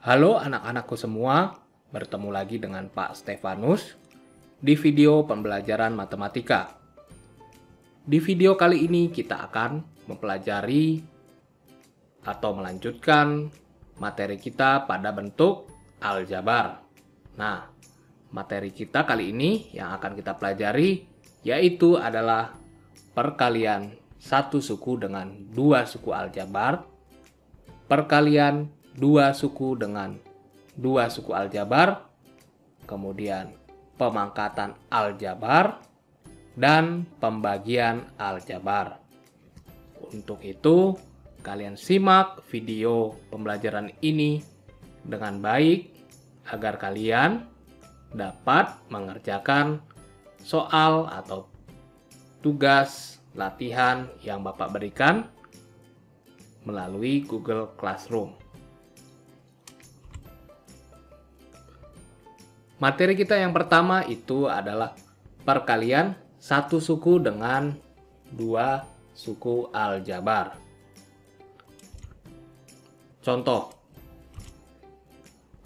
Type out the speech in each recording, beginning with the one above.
Halo anak-anakku semua, bertemu lagi dengan Pak Stefanus di video pembelajaran matematika. Di video kali ini kita akan mempelajari atau melanjutkan materi kita pada bentuk aljabar. Nah, materi kita kali ini yang akan kita pelajari yaitu adalah perkalian satu suku dengan dua suku aljabar, perkalian dua suku dengan dua suku aljabar, kemudian pemangkatan aljabar, dan pembagian aljabar. Untuk itu, kalian simak video pembelajaran ini dengan baik agar kalian dapat mengerjakan soal atau tugas latihan yang Bapak berikan melalui Google Classroom. Materi kita yang pertama itu adalah perkalian satu suku dengan dua suku aljabar. Contoh,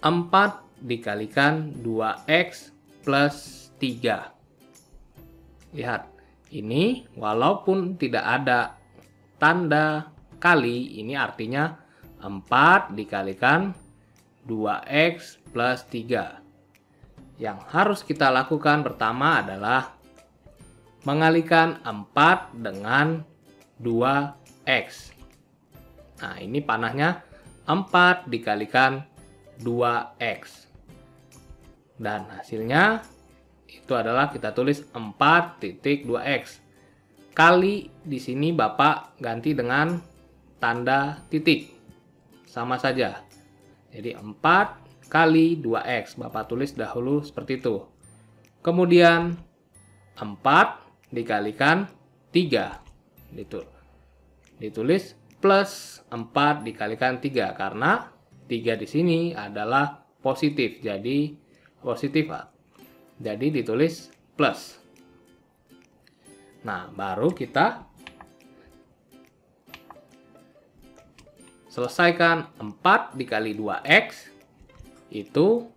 4 dikalikan 2x plus 3. Lihat, ini walaupun tidak ada tanda kali, ini artinya 4 dikalikan 2x plus 3. Yang harus kita lakukan pertama adalah mengalikan 4 dengan 2x. Nah, ini panahnya 4 dikalikan 2x. Dan hasilnya itu adalah kita tulis 4.2x. Kali di sini Bapak ganti dengan tanda titik. Sama saja. Jadi 4 kali 2x. Bapak tulis dahulu seperti itu. Kemudian 4 dikalikan 3. Ditulis plus 4 dikalikan 3 karena 3 di sini adalah positif. Jadi positif. Jadi ditulis plus. Nah, baru kita selesaikan 4 dikali 2x. Itu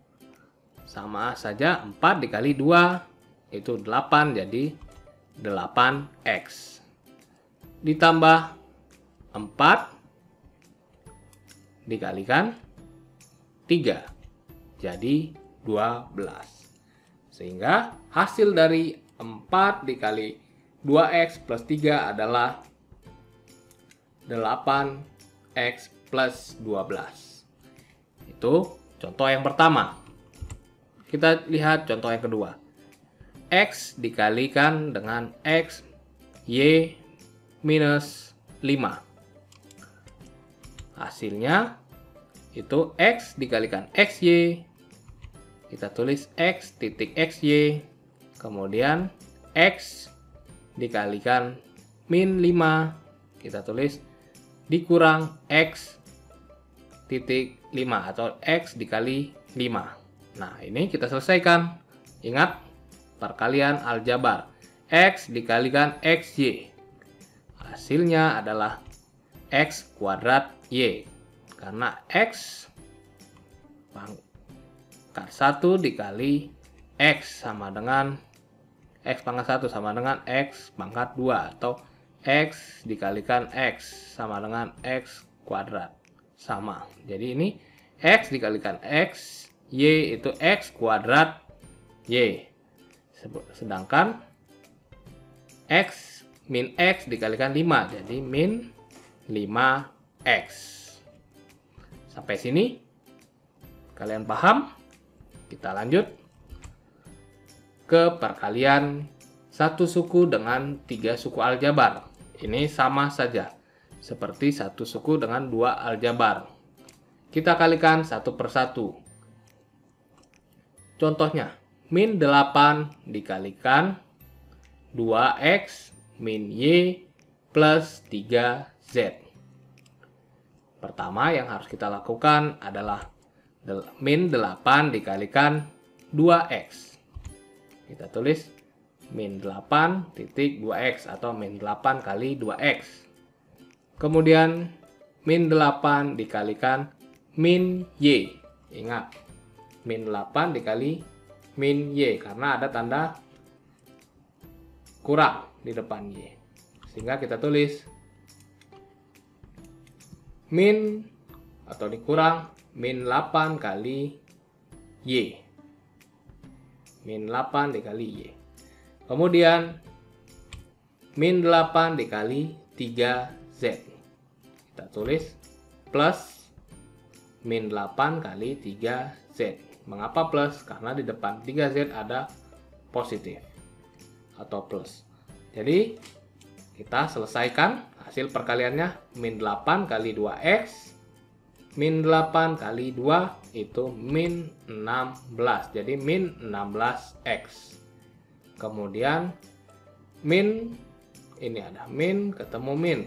sama saja 4 dikali 2 itu 8, jadi 8x ditambah 4 dikalikan 3 jadi 12, sehingga hasil dari 4 dikali 2x plus 3 adalah 8x plus 12. Itu contoh yang pertama. Kita lihat contoh yang kedua. X dikalikan dengan X, Y minus 5. Hasilnya itu X dikalikan XY. Kita tulis X titik XY. Kemudian X dikalikan min 5. Kita tulis dikurang X titik 5 atau X dikali 5. Nah, ini kita selesaikan. Ingat, perkalian aljabar. X dikalikan XY. Hasilnya adalah X kuadrat Y. Karena X pangkat 1 dikali X sama dengan X pangkat 1 sama dengan X pangkat 2. Atau X dikalikan X sama dengan X kuadrat. Sama. Jadi ini X dikalikan X, Y itu X kuadrat Y. Sedangkan X min X dikalikan 5. Jadi min 5X. Sampai sini kalian paham? Kita lanjut ke perkalian satu suku dengan 3 suku aljabar. Ini sama saja seperti satu suku dengan 2 aljabar. Kita kalikan satu per satu. Contohnya, min 8 dikalikan 2x min y plus 3z. Pertama yang harus kita lakukan adalah min 8 dikalikan 2x. Kita tulis min 8 titik 2x atau min 8 kali 2x. Kemudian min 8 dikalikan min Y. Ingat, min 8 dikali min Y, karena ada tanda kurang di depan Y. Sehingga kita tulis min atau dikurang min 8 kali Y. Min 8 dikali Y. Kemudian min 8 dikali 3Z. Kita tulis plus min 8 kali 3Z. Mengapa plus? Karena di depan 3Z ada positif atau plus. Jadi kita selesaikan hasil perkaliannya. Min 8 kali 2X. Min 8 kali 2 itu min 16. Jadi min 16X. Kemudian min, ini ada min ketemu min.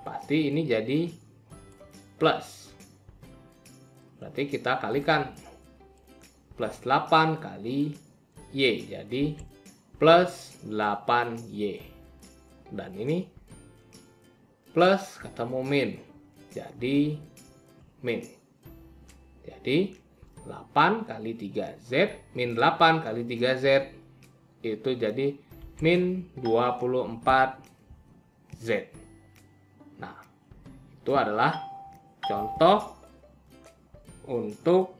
Pasti ini jadi plus. Berarti kita kalikan plus 8 kali Y, jadi plus 8Y. Dan ini plus ketemu min, jadi min. Jadi 8 kali 3Z, min 8 kali 3Z itu jadi min 24Z. Nah, itu adalah contoh untuk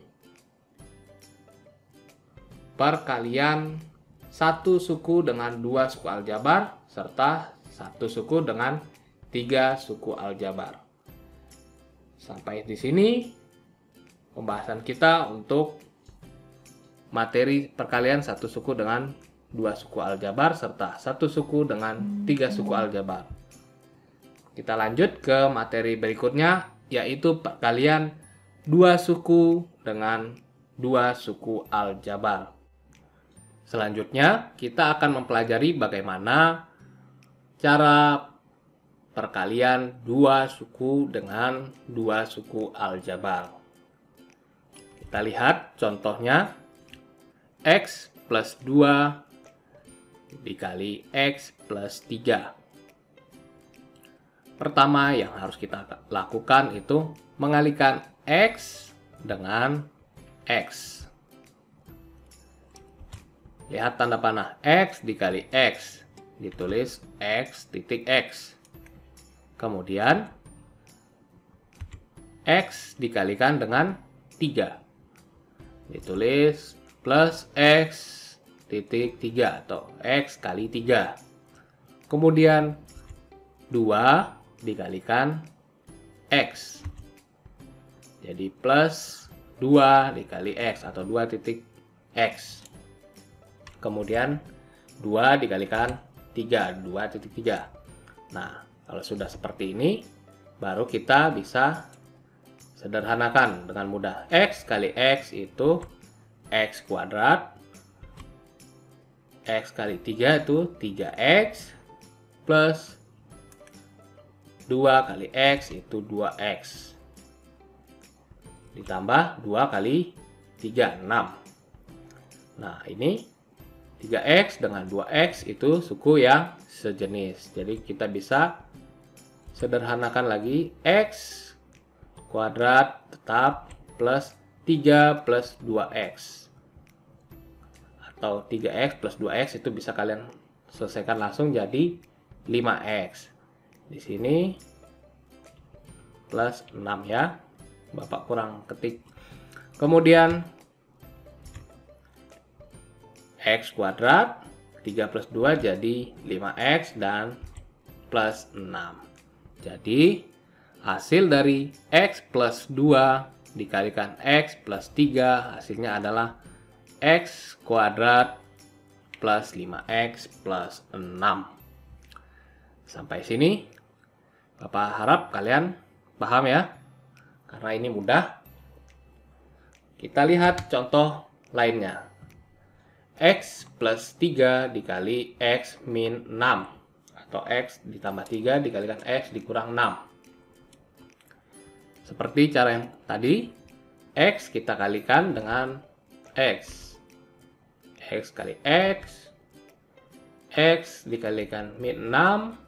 perkalian satu suku dengan 2 suku aljabar serta satu suku dengan 3 suku aljabar. Sampai di sini pembahasan kita untuk materi perkalian satu suku dengan 2 suku aljabar serta satu suku dengan 3 suku aljabar. Kita lanjut ke materi berikutnya, yaitu perkalian 2 suku dengan 2 suku aljabar. Selanjutnya, kita akan mempelajari bagaimana cara perkalian 2 suku dengan 2 suku aljabar. Kita lihat contohnya, X plus 2 dikali X plus 3. Pertama yang harus kita lakukan itu mengalihkan X dengan X. Lihat tanda panah, X dikali X, ditulis X titik X. Kemudian X dikalikan dengan 3, ditulis plus X titik 3 atau X kali 3. Kemudian 2 dikalikan X, jadi plus 2 dikali X atau 2 titik X. Kemudian 2 dikalikan 3, 2 titik 3. Nah, kalau sudah seperti ini, baru kita bisa sederhanakan dengan mudah. X kali X itu X kuadrat. X kali 3 itu 3X plus 2 kali X itu 2X. Ditambah 2 kali 3, 6. Nah, ini 3X dengan 2X itu suku yang sejenis. Jadi kita bisa sederhanakan lagi, X kuadrat tetap plus 3 plus 2X. Atau 3X plus 2X itu bisa kalian selesaikan langsung jadi 5X. Di sini plus 6 ya. Bapak kurang ketik. Kemudian X kuadrat 3 plus 2 jadi 5X dan plus 6. Jadi hasil dari X plus 2 dikalikan X plus 3 hasilnya adalah X kuadrat plus 5X plus 6. Sampai sini Bapak harap kalian paham ya, karena ini mudah. Kita lihat contoh lainnya. X plus 3 dikali X min 6 atau X ditambah 3 dikalikan X dikurang 6. Seperti cara yang tadi, X kita kalikan dengan X. X kali X, X dikalikan min 6,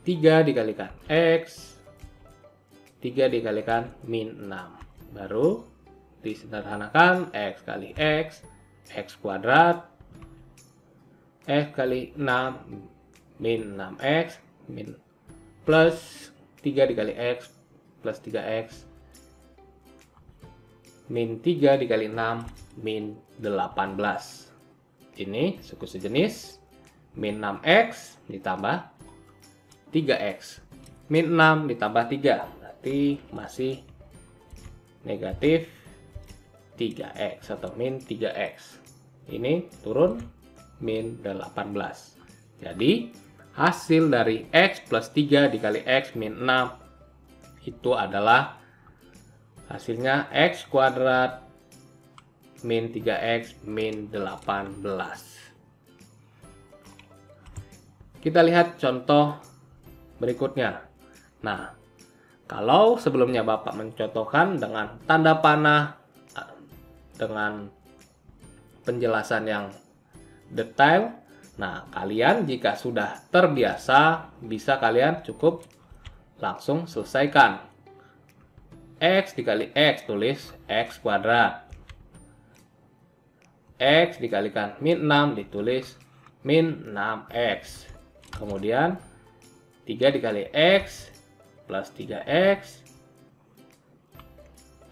3 dikalikan X, 3 dikalikan min 6. Baru disederhanakan X kali X kuadrat, X kali 6 min 6X min plus 3 dikali X plus 3X min 3 dikali 6 min 18. Ini suku sejenis. Min 6X ditambah 3X. Min 6 ditambah 3. Berarti masih negatif 3X atau min 3X. Ini turun min 18. Jadi hasil dari X plus 3 dikali X min 6 itu adalah hasilnya X kuadrat min 3X min 18. Kita lihat contoh berikutnya. Nah, kalau sebelumnya Bapak mencontohkan dengan tanda panah, dengan penjelasan yang detail, nah kalian jika sudah terbiasa, bisa kalian cukup langsung selesaikan. X dikali X, tulis X kuadrat. X dikalikan min 6, ditulis min 6X. Kemudian 3 dikali X plus 3X,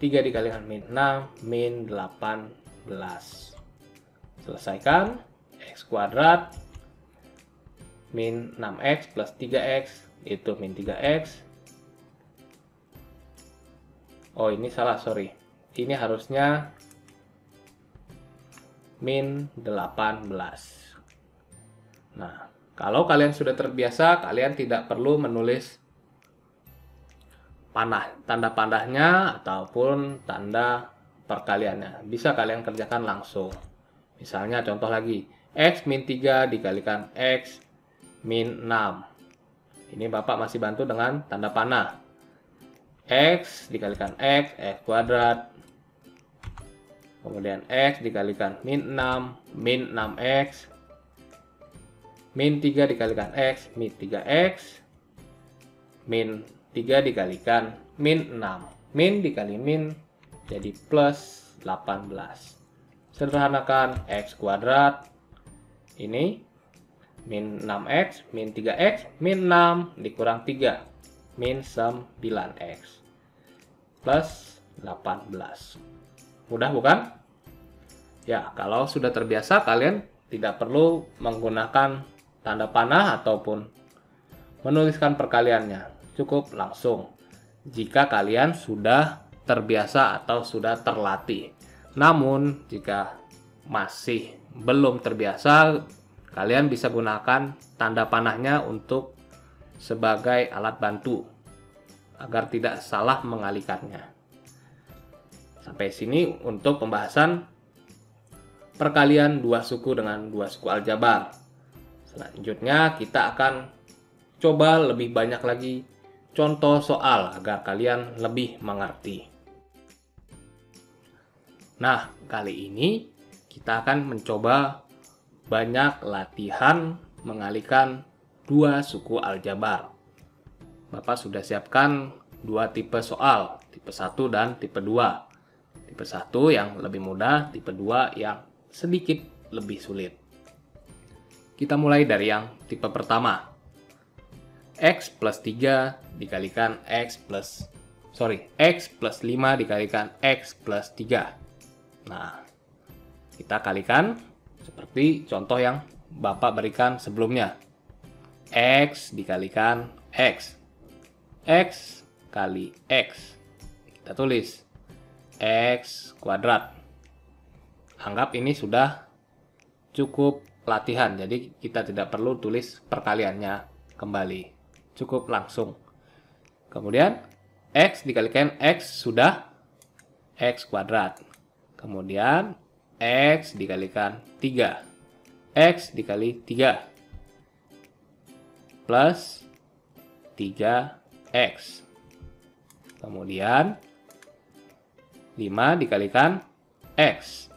3 dikalikan min 6 min 18. Selesaikan. X kuadrat min 6X plus 3X itu min 3X. Oh, ini salah, sorry. Ini harusnya min 18. Nah, kalau kalian sudah terbiasa, kalian tidak perlu menulis panah, tanda panahnya ataupun tanda perkaliannya. Bisa kalian kerjakan langsung. Misalnya contoh lagi, X min 3 dikalikan X min 6. Ini Bapak masih bantu dengan tanda panah. X dikalikan X kuadrat. Kemudian X dikalikan min 6, min 6X. Min 3 dikalikan X, min 3X. Min 3 dikalikan min 6. Min dikali min jadi plus 18. Sederhanakan X kuadrat. Ini min 6X, min 3X, min 6 dikurang 3. Min 9X plus 18. Mudah bukan? Ya, kalau sudah terbiasa kalian tidak perlu menggunakan tanda panah ataupun menuliskan perkaliannya. Cukup langsung jika kalian sudah terbiasa atau sudah terlatih. Namun jika masih belum terbiasa, kalian bisa gunakan tanda panahnya untuk sebagai alat bantu agar tidak salah mengalihkannya. Sampai sini untuk pembahasan perkalian dua suku dengan dua suku aljabar. Selanjutnya kita akan coba lebih banyak lagi contoh soal agar kalian lebih mengerti. Nah, kali ini kita akan mencoba banyak latihan mengalihkan dua suku aljabar. Bapak sudah siapkan dua tipe soal, tipe 1 dan tipe 2. Tipe 1 yang lebih mudah, tipe 2 yang sedikit lebih sulit. Kita mulai dari yang tipe pertama. X plus 3 dikalikan X plus 5 dikalikan X plus 3. Nah, kita kalikan seperti contoh yang Bapak berikan sebelumnya. X dikalikan X. X kali X. Kita tulis X kuadrat. Anggap ini sudah cukup latihan, jadi kita tidak perlu tulis perkaliannya kembali. Cukup langsung. Kemudian X dikalikan X sudah X kuadrat. Kemudian X dikalikan 3. X dikali 3 plus 3X. Kemudian 5 dikalikan X.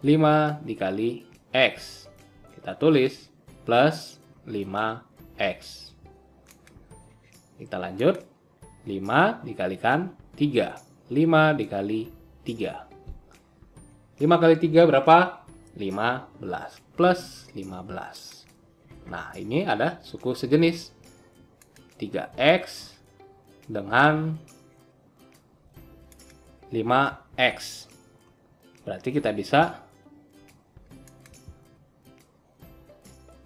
5 dikali X. Kita tulis plus 5X. Kita lanjut. 5 dikalikan 3. 5 dikali 3. 5 kali 3 berapa? 15 plus 15. Nah, ini ada suku sejenis 3x dengan 5x. Berarti kita bisa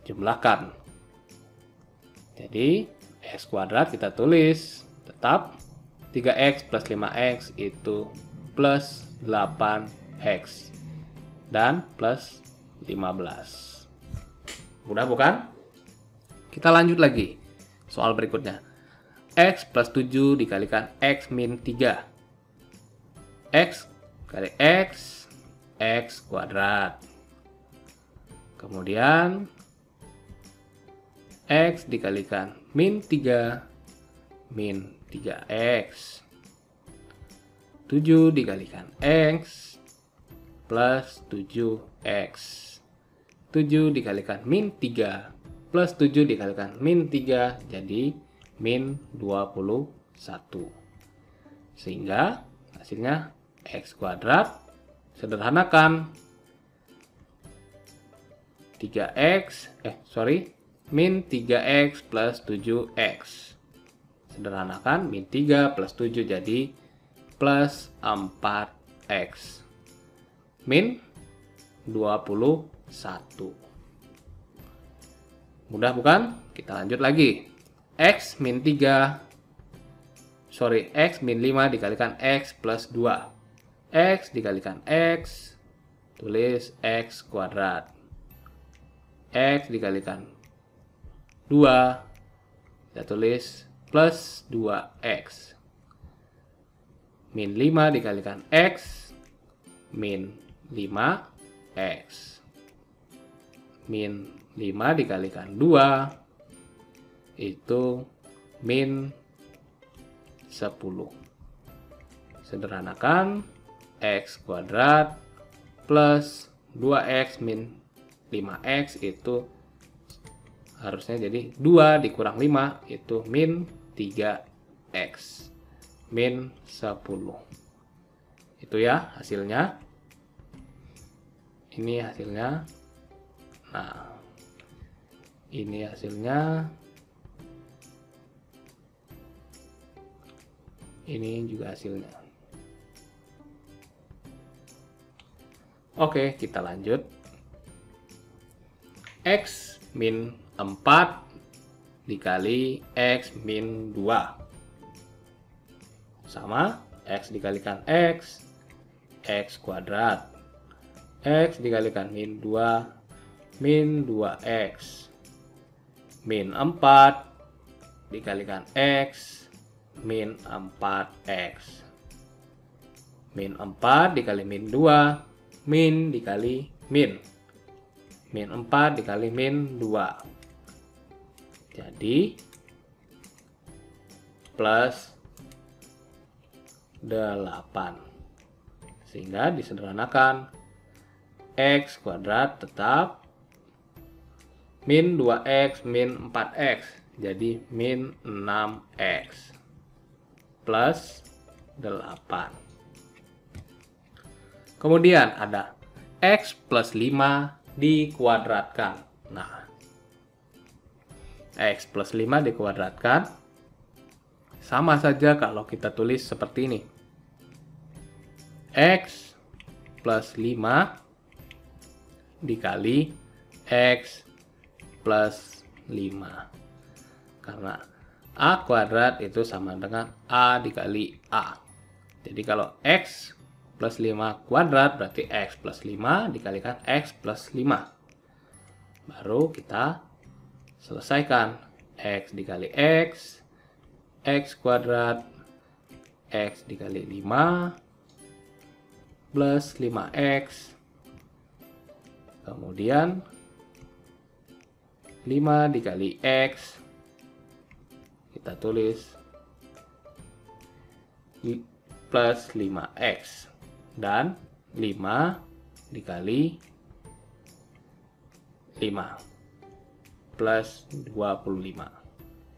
jumlahkan. Jadi x kuadrat kita tulis tetap 3x plus 5x itu plus 8x dan plus 15. Mudah bukan? Kita lanjut lagi. Soal berikutnya. X plus 7 dikalikan X min 3. X kali X, X kuadrat. Kemudian X dikalikan min 3, min 3X. 7 dikalikan X plus 7X. 7 dikalikan min 3 plus 7 dikalikan min 3 jadi min 21. Sehingga hasilnya X kuadrat, sederhanakan min 3X plus 7X. Sederhanakan min 3 plus 7 jadi plus 4X. Min 21. Mudah bukan? Kita lanjut lagi. X min 5 dikalikan X plus 2. X dikalikan X, tulis X kuadrat. X dikalikan 2, kita tulis plus 2X. Min 5 dikalikan X, min 5X. Min 5 dikalikan 2, itu min 10. Sederhanakan X kuadrat plus 2X min 5X itu harusnya jadi 2 dikurang 5 itu min 3X. Min 10. Itu ya hasilnya. Ini hasilnya. Nah, ini hasilnya. Ini juga hasilnya. Oke, kita lanjut. X min 4 dikali X min 2. Sama, X dikalikan X, X kuadrat. X dikalikan min 2, min 2X. Min 4 dikalikan X, min 4X. Min 4 dikali min 2, min dikali min. Min 4 dikali min 2. Jadi plus 8. Sehingga disederhanakan X kuadrat tetap min 2X min 4X. Jadi min 6X plus 8. Kemudian ada X plus 5 dikuadratkan. Nah, X plus 5 dikuadratkan sama saja kalau kita tulis seperti ini. X plus 5 dikali X plus 5. Karena A kuadrat itu sama dengan A dikali A. Jadi kalau X plus 5 kuadrat berarti X plus 5 dikalikan X plus 5. Baru kita selesaikan. X dikali X, X kuadrat, X dikali 5, plus 5X. Kemudian 5 dikali X, kita tulis plus 5X. Dan 5 dikali 5 plus 25.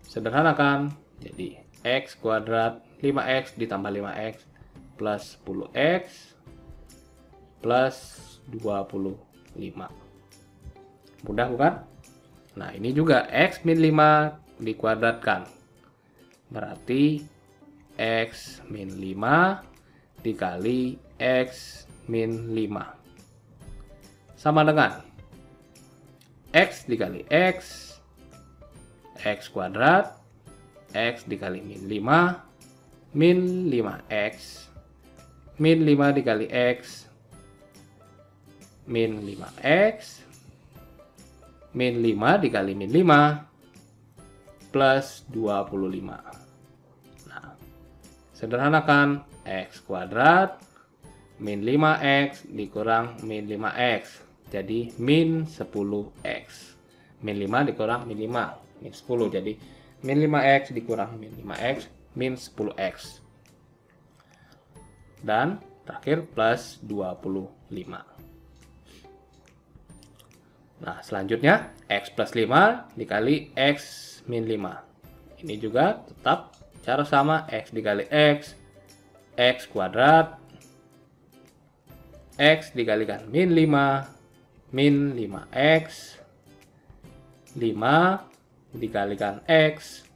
Sederhanakan, jadi X kuadrat 5X ditambah 5X plus 10x plus 25. Mudah bukan? Nah, ini juga x min 5 dikuadratkan. Berarti x min 5 dikali x min 5 sama dengan x dikali x kuadrat, x dikali min 5, min 5x, min 5 dikali x, min 5x, min 5 dikali min 5, plus 25. Nah, sederhanakan, x kuadrat, min 5x dikurang min 5x. Jadi min 10x. Min 5 dikurang min 5. Min 10. Jadi min 5x dikurang min 5x. Min 10x. Dan terakhir plus 25. Nah, selanjutnya x plus 5 dikali x min 5. Ini juga tetap cara sama, x dikali x kuadrat, x dikalikan min 5, min 5x, 5 dikalikan x,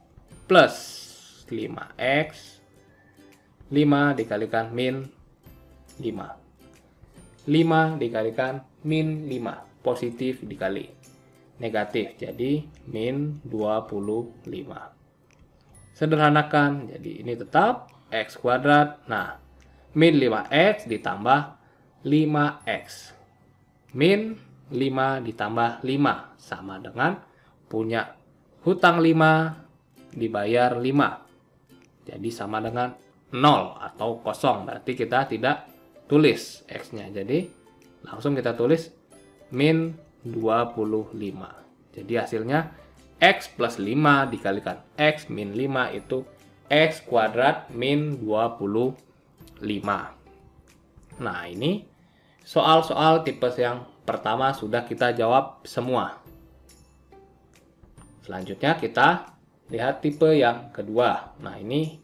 plus 5x, 5 dikalikan min 5, 5 dikalikan min 5, positif dikali negatif, jadi min 25. Sederhanakan, jadi ini tetap x kuadrat, nah min 5x ditambah 5x, min 5 ditambah 5 sama dengan punya hutang 5 dibayar 5. Jadi sama dengan 0 atau kosong. Berarti kita tidak tulis x-nya. Jadi langsung kita tulis min 25. Jadi hasilnya x plus 5 dikalikan x min 5 itu x kuadrat min 25. Nah, ini soal-soal tipe yang pertama sudah kita jawab semua. Selanjutnya kita lihat tipe yang kedua. Nah, ini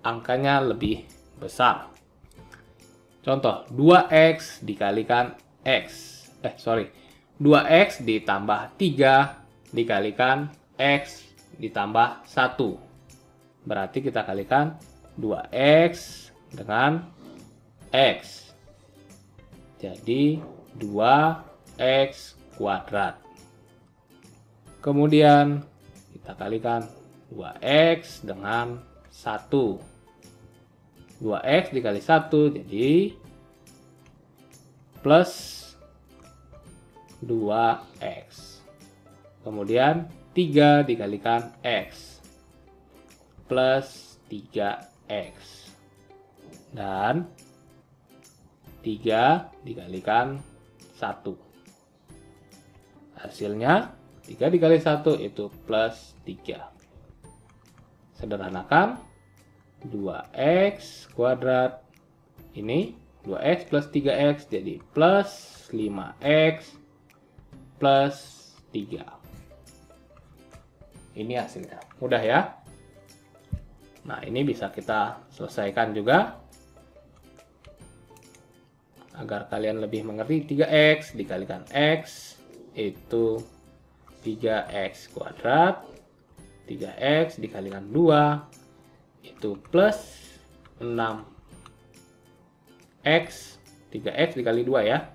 angkanya lebih besar. Contoh, 2x dikalikan x. 2x ditambah 3 dikalikan x ditambah 1. Berarti kita kalikan 2x dengan x. Jadi 2x kuadrat. Kemudian kita kalikan 2x dengan 1. 2x dikali 1 jadi plus 2x. Kemudian 3 dikalikan x plus 3x. Dan 3 dikalikan 1. Hasilnya 3 dikali 1 itu plus 3. Sederhanakan, 2x kuadrat ini 2x plus 3x jadi plus 5x plus 3. Ini hasilnya. Mudah ya? Nah, ini bisa kita selesaikan juga. Agar kalian lebih mengerti, 3x dikalikan x itu 3x kuadrat. 3x dikalikan 2 itu plus 6x. 3x dikali 2 ya.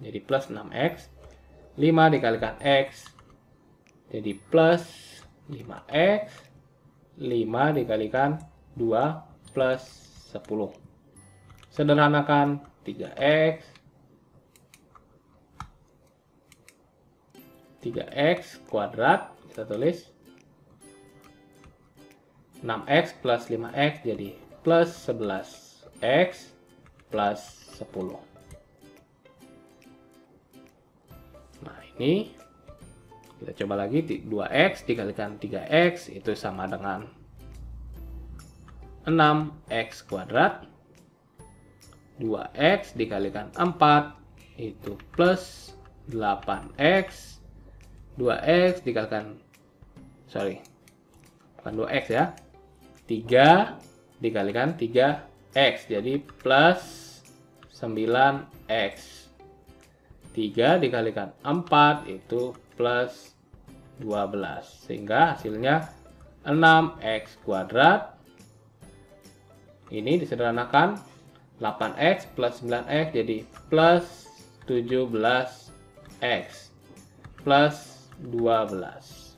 Jadi plus 6x. 5 dikalikan x jadi plus 5x. 5 dikalikan 2 plus 10. Sederhanakan, 3x kuadrat kita tulis 6x plus 5x jadi plus 11x plus 10. Nah, ini kita coba lagi, 2x dikalikan 3x itu sama dengan 6x kuadrat. 2x dikalikan 4 itu plus 8x. 2x dikalikan, bukan 2x ya, 3 dikalikan 3 X. Jadi plus 9X. 3 dikalikan 4 itu plus 12. Sehingga hasilnya 6X kuadrat. Ini disederhanakan 8X plus 9X jadi plus 17X plus 12.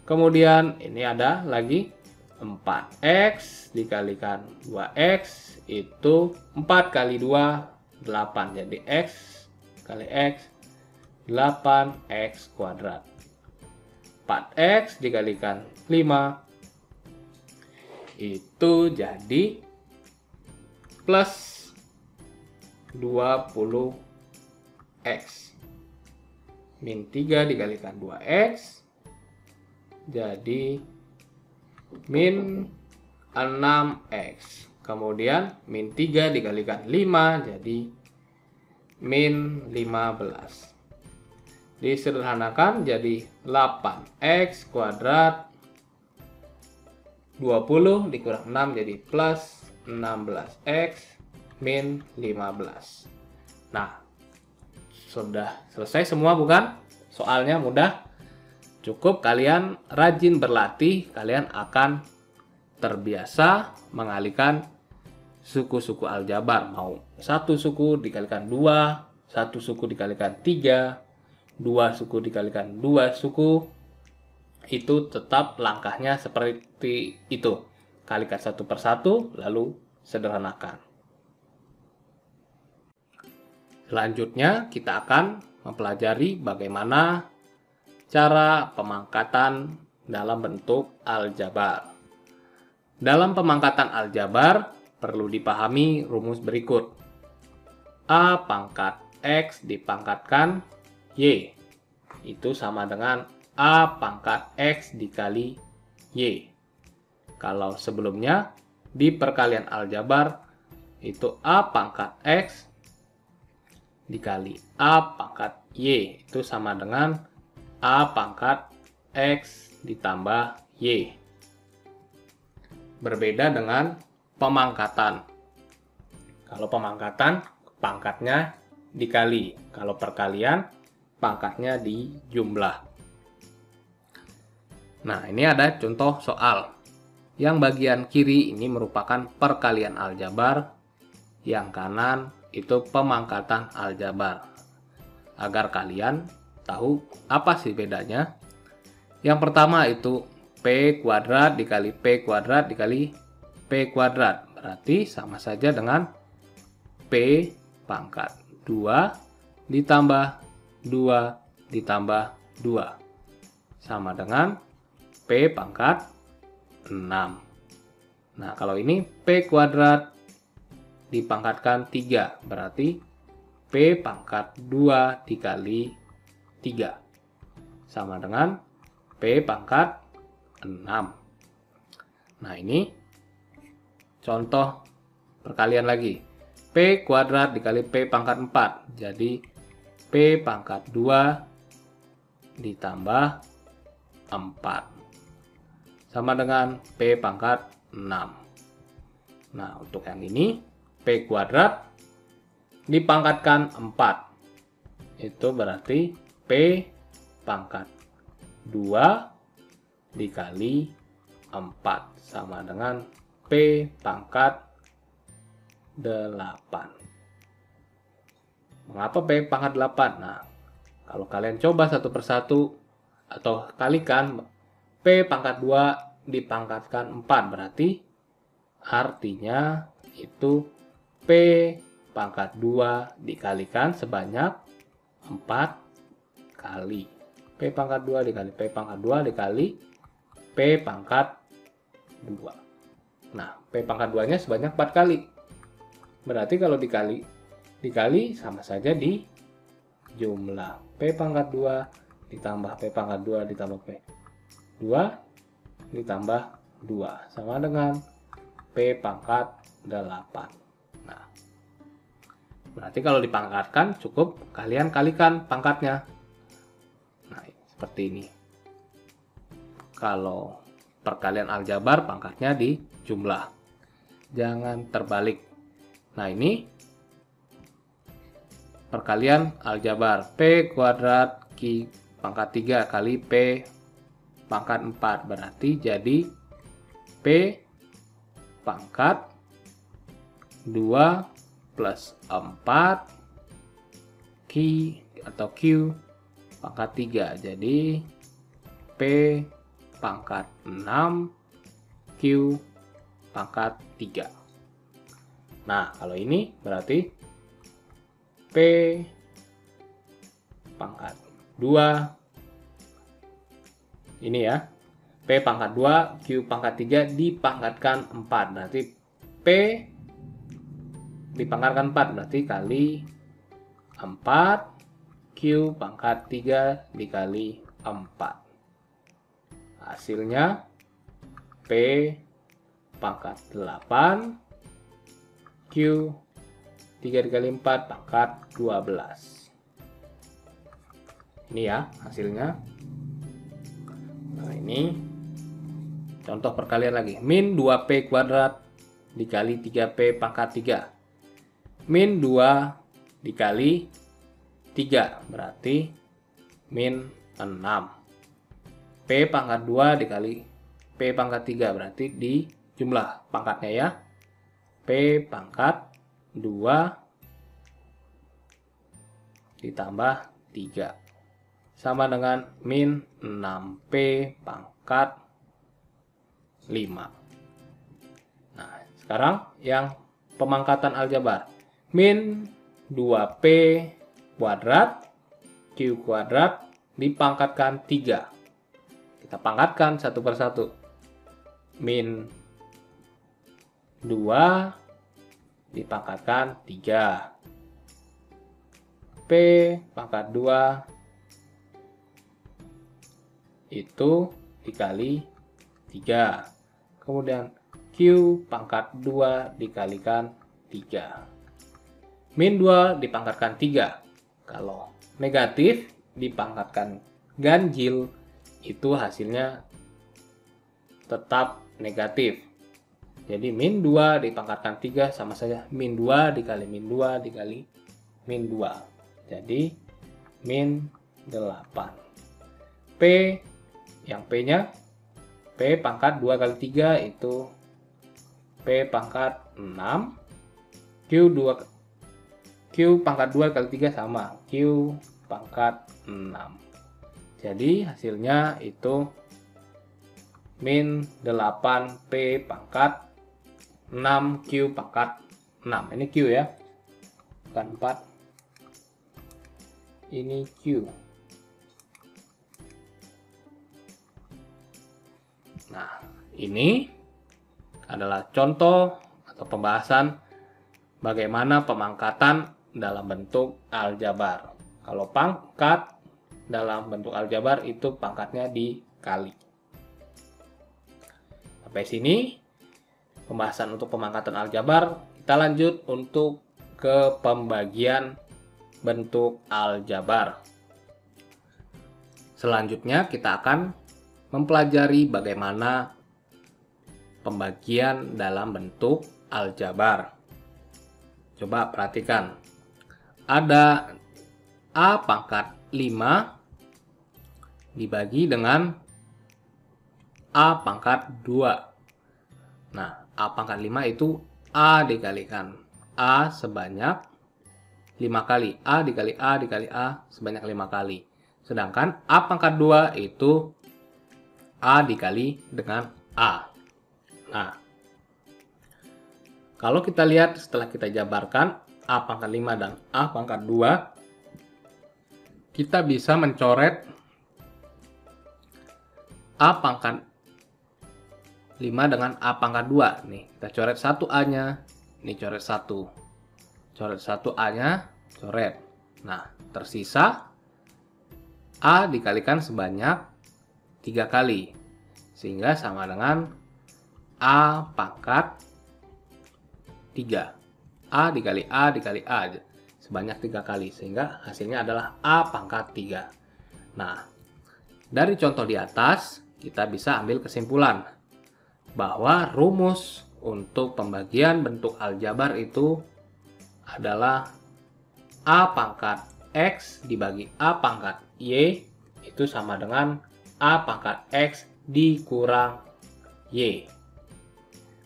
Kemudian ini ada lagi 4X dikalikan 2X itu 4 kali 2 8. Jadi X kali X 8X kuadrat. 4X dikalikan 5 itu jadi plus 20X. Min 3 dikalikan 2X jadi min 6X. Kemudian min 3 dikalikan 5 jadi min 15. Disederhanakan jadi 8X kuadrat 20 dikurang 6 jadi plus 16X min 15. Nah, sudah selesai semua bukan? Soalnya mudah. Cukup kalian rajin berlatih, kalian akan terbiasa mengalihkan suku-suku aljabar. Mau satu suku dikalikan 2, satu suku dikalikan 3, 2 suku dikalikan 2 suku, itu tetap langkahnya seperti itu. Kalikan satu per satu, lalu sederhanakan. Selanjutnya kita akan mempelajari bagaimana cara pemangkatan dalam bentuk aljabar. Dalam pemangkatan aljabar perlu dipahami rumus berikut. A pangkat X dipangkatkan Y itu sama dengan A pangkat X dikali Y. Kalau sebelumnya di perkalian aljabar itu A pangkat X dikali A pangkat Y itu sama dengan A pangkat X ditambah Y. Berbeda dengan pemangkatan. Kalau pemangkatan pangkatnya dikali. Kalau perkalian pangkatnya dijumlah. Nah, ini ada contoh soal. Yang bagian kiri ini merupakan perkalian aljabar, yang kanan itu pemangkatan aljabar. Agar kalian tahu apa sih bedanya. Yang pertama itu P kuadrat dikali P kuadrat dikali P kuadrat. Berarti sama saja dengan P pangkat 2 ditambah 2 ditambah 2. Sama dengan P pangkat 6. Nah, kalau ini P kuadrat dipangkatkan 3. Berarti P pangkat 2 dikali 3. Sama dengan P pangkat 6. Nah, ini contoh perkalian lagi. P kuadrat dikali P pangkat 4. Jadi P pangkat 2 ditambah 4. Sama dengan P pangkat 6. Nah, untuk yang ini P kuadrat dipangkatkan 4. Itu berarti P pangkat 2 dikali 4 sama dengan P pangkat 8. Mengapa P pangkat 8? Nah, kalau kalian coba satu persatu atau kalikan P pangkat 2 dipangkatkan 4 berarti artinya itu P pangkat 2 dikalikan sebanyak 4 kali. P pangkat 2 dikali P pangkat 2 dikali P pangkat 2. Nah, P pangkat 2 nya sebanyak 4 kali. Berarti kalau dikali sama saja di jumlah. P pangkat 2 ditambah P pangkat 2 ditambah P 2 ditambah 2 sama dengan P pangkat 8. Nah, berarti kalau dipangkatkan cukup kalian kalikan pangkatnya. Nah, seperti ini. Kalau perkalian aljabar pangkatnya dijumlah. jangan terbalik. Nah, ini perkalian aljabar. P kuadrat Q pangkat 3 kali P pangkat 4. Berarti jadi P pangkat 2 plus 4 Q atau Q pangkat 3. Jadi P pangkat 6 Q pangkat 3. Nah, kalau ini berarti P pangkat 2 ini ya, P pangkat 2 Q pangkat 3 dipangkatkan 4. Berarti P dipangkatkan 4 berarti kali 4 Q pangkat 3 dikali 4. Hasilnya P pangkat 8 Q 3 dikali 4 pangkat 12. Ini ya hasilnya. Nah, ini contoh perkalian lagi. Min 2P kuadrat dikali 3P pangkat 3. Min 2 dikali 3 berarti min 6. P pangkat 2 dikali P pangkat 3 berarti di jumlah pangkatnya ya. P pangkat 2 ditambah 3 sama dengan min 6P pangkat 5. Nah, sekarang yang pemangkatan aljabar. Min 2P kuadrat Q kuadrat dipangkatkan 3. Kita pangkatkan satu persatu. Min 2 dipangkatkan 3. P pangkat 2 itu dikali 3. Kemudian Q pangkat 2 dikalikan 3. Min 2 dipangkatkan 3. Kalau negatif dipangkatkan ganjil, itu hasilnya tetap negatif. Jadi min 2 dipangkatkan 3 sama saja min 2 dikali min 2 dikali min 2. Jadi min 8. P yang P-nya P pangkat 2 kali 3 itu P pangkat 6. Q pangkat 2 kali 3 sama Q pangkat 6. Jadi hasilnya itu min 8P pangkat 6Q pangkat 6. Ini Q ya, bukan 4. Ini Q. Nah, ini adalah contoh atau pembahasan bagaimana pemangkatan dalam bentuk aljabar. Kalau pangkat dalam bentuk aljabar itu pangkatnya dikali. Sampai sini pembahasan untuk pemangkatan aljabar. Kita lanjut untuk ke pembagian bentuk aljabar. Selanjutnya kita akan mempelajari bagaimana pembagian dalam bentuk aljabar. Coba perhatikan. Ada A pangkat 5 dibagi dengan A pangkat 2. Nah, A pangkat 5 itu A dikalikan A sebanyak 5 kali. A dikali A dikali A sebanyak 5 kali. Sedangkan A pangkat 2 itu A dikali dengan A. Nah, kalau kita lihat setelah kita jabarkan A pangkat 5 dan A pangkat 2, kita bisa mencoret A pangkat 5 dengan A pangkat 2. Nih, kita coret 1 A-nya, ini coret 1. Coret 1 A-nya, coret. Nah, tersisa A dikalikan sebanyak 3 kali, sehingga sama dengan A pangkat 3. A dikali A dikali A sebanyak 3 kali, sehingga hasilnya adalah A pangkat 3. Nah, dari contoh di atas kita bisa ambil kesimpulan bahwa rumus untuk pembagian bentuk aljabar itu adalah A pangkat X dibagi A pangkat Y itu sama dengan A pangkat X dikurang Y.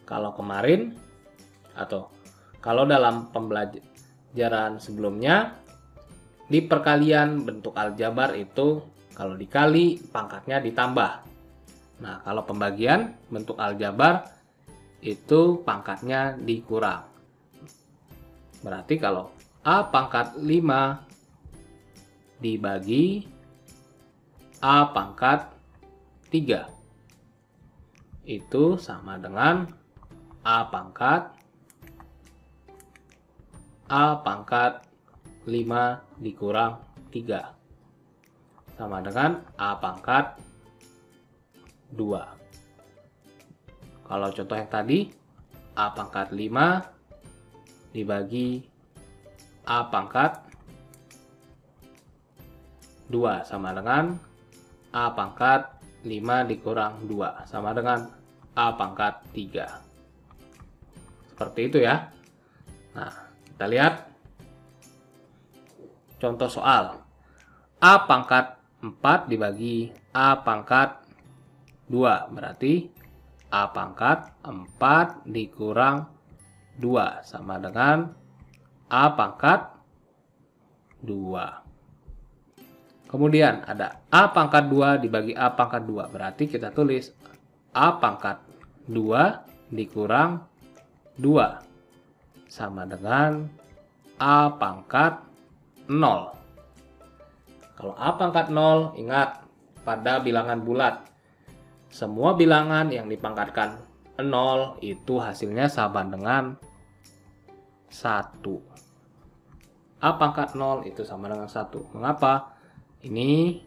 Kalau kemarin atau kalau dalam pembelajaran sebelumnya, di perkalian bentuk aljabar itu kalau dikali pangkatnya ditambah. Nah, kalau pembagian bentuk aljabar itu pangkatnya dikurang. Berarti kalau A pangkat 5 dibagi A pangkat 3 itu sama dengan A pangkat 5 dikurang 3 sama dengan A pangkat 2. Kalau contoh yang tadi, A pangkat 5 dibagi A pangkat 2 sama dengan A pangkat 5 dikurang 2 sama dengan A pangkat 3. Seperti itu ya. Nah, kita lihat contoh soal. A pangkat 4 dibagi A pangkat 2. Berarti A pangkat 4 dikurang 2 sama dengan A pangkat 2. Kemudian ada A pangkat 2 dibagi A pangkat 2. Berarti kita tulis A pangkat 2 dikurang 2 sama dengan A pangkat 0. Kalau A pangkat 0, ingat pada bilangan bulat, semua bilangan yang dipangkatkan 0 itu hasilnya sama dengan 1. A pangkat 0 itu sama dengan 1. Mengapa? Ini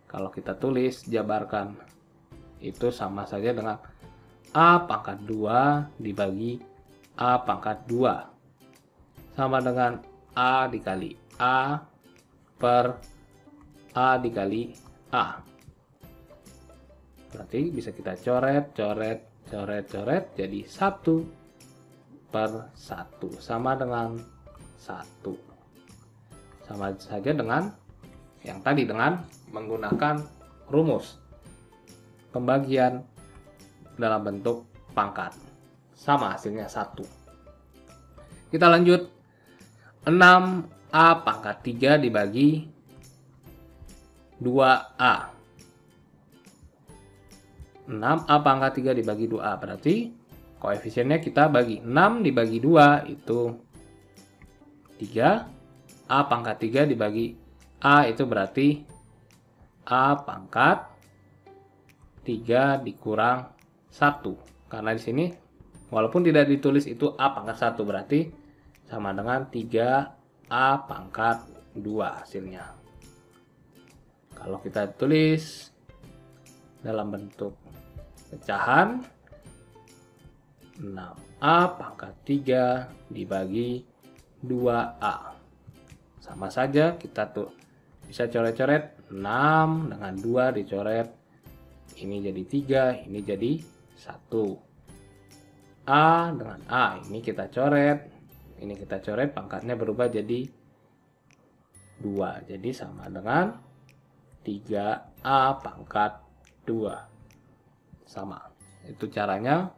kalau kita tulis, jabarkan, itu sama saja dengan A pangkat 2 dibagi A pangkat 2. Sama dengan A dikali A per A dikali A. Berarti bisa kita coret, jadi 1 per 1 sama dengan 1. Sama saja dengan yang tadi dengan menggunakan rumus pembagian dalam bentuk pangkat. Sama hasilnya 1. Kita lanjut. 6A pangkat 3 dibagi 2A. 6A pangkat 3 dibagi 2A. Berarti koefisiennya kita bagi. 6 dibagi 2 itu 3. A pangkat 3 dibagi A itu berarti A pangkat 3 dikurang 1. Karena di sini walaupun tidak ditulis itu A pangkat 1, berarti sama dengan 3A pangkat 2 hasilnya. Kalau kita tulis dalam bentuk pecahan, 6A pangkat 3 dibagi 2A. Sama saja kita tuh bisa coret-coret 6 dengan 2 dicoret. Ini jadi 3, ini jadi 1. A dengan A, ini kita coret. Ini kita coret, pangkatnya berubah jadi 2. Jadi sama dengan 3A pangkat 2. Sama. Itu caranya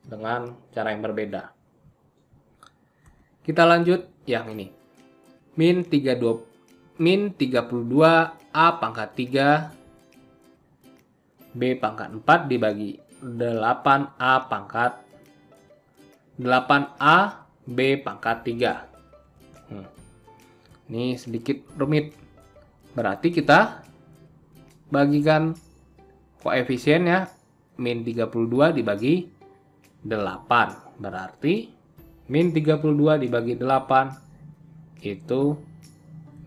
dengan cara yang berbeda. Kita lanjut yang ini. Min 32A pangkat 3 B pangkat 4 dibagi 8A pangkat 8A B pangkat 3. Ini sedikit rumit. Berarti kita bagikan koefisiennya. Min 32 dibagi 8. Berarti min 32 dibagi 8 itu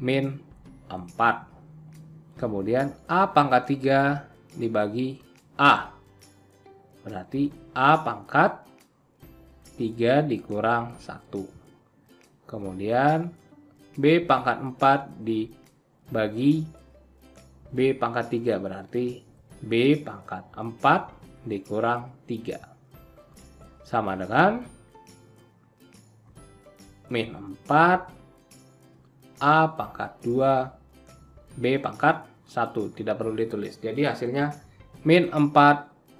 min 4. Kemudian A pangkat 3 dibagi A. Berarti A pangkat 3 dikurang 1. Kemudian B pangkat 4 dibagi B pangkat 3. Berarti B pangkat 4 dikurang 3. sama dengan min 4 A pangkat 2 B pangkat 1. Tidak perlu ditulis. Jadi hasilnya min 4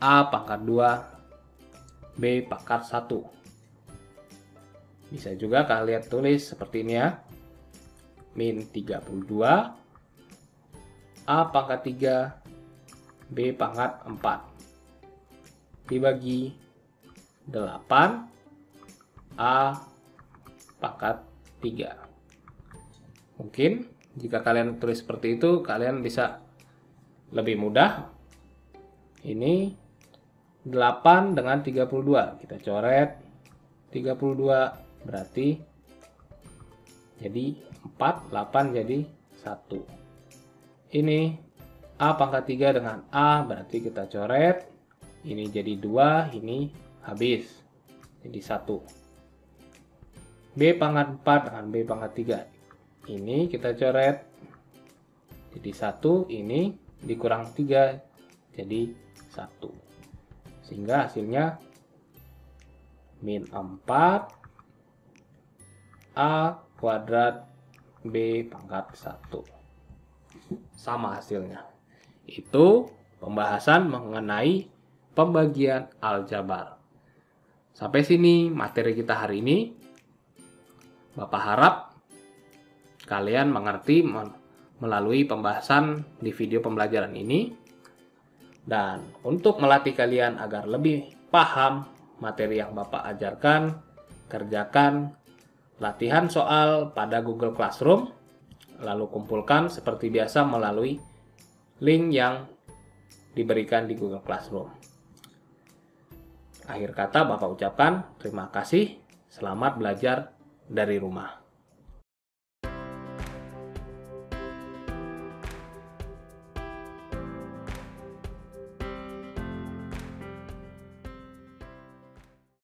A pangkat 2 B pangkat 1. Bisa juga kalian tulis seperti ini ya. Min 32 A pangkat 3 B pangkat 4 dibagi 8 A pangkat 3. Mungkin jika kalian tulis seperti itu, kalian bisa lebih mudah. Ini 8 dengan 32. Kita coret 32 berarti jadi 4, 8 jadi 1. Ini A pangkat 3 dengan A berarti kita coret. Ini jadi 2, ini habis. Jadi 1. B pangkat 4 dengan B pangkat 3. Ini kita coret. Jadi 1, ini dikurang 3 jadi 1. Sehingga hasilnya min 4 A kuadrat B pangkat 1. Sama hasilnya. Itu pembahasan mengenai pembagian aljabar. Sampai sini materi kita hari ini. Bapak harap kalian mengerti melalui pembahasan di video pembelajaran ini. Dan untuk melatih kalian agar lebih paham materi yang Bapak ajarkan, kerjakan latihan soal pada Google Classroom, lalu kumpulkan seperti biasa melalui link yang diberikan di Google Classroom. Akhir kata Bapak ucapkan terima kasih, selamat belajar dari rumah.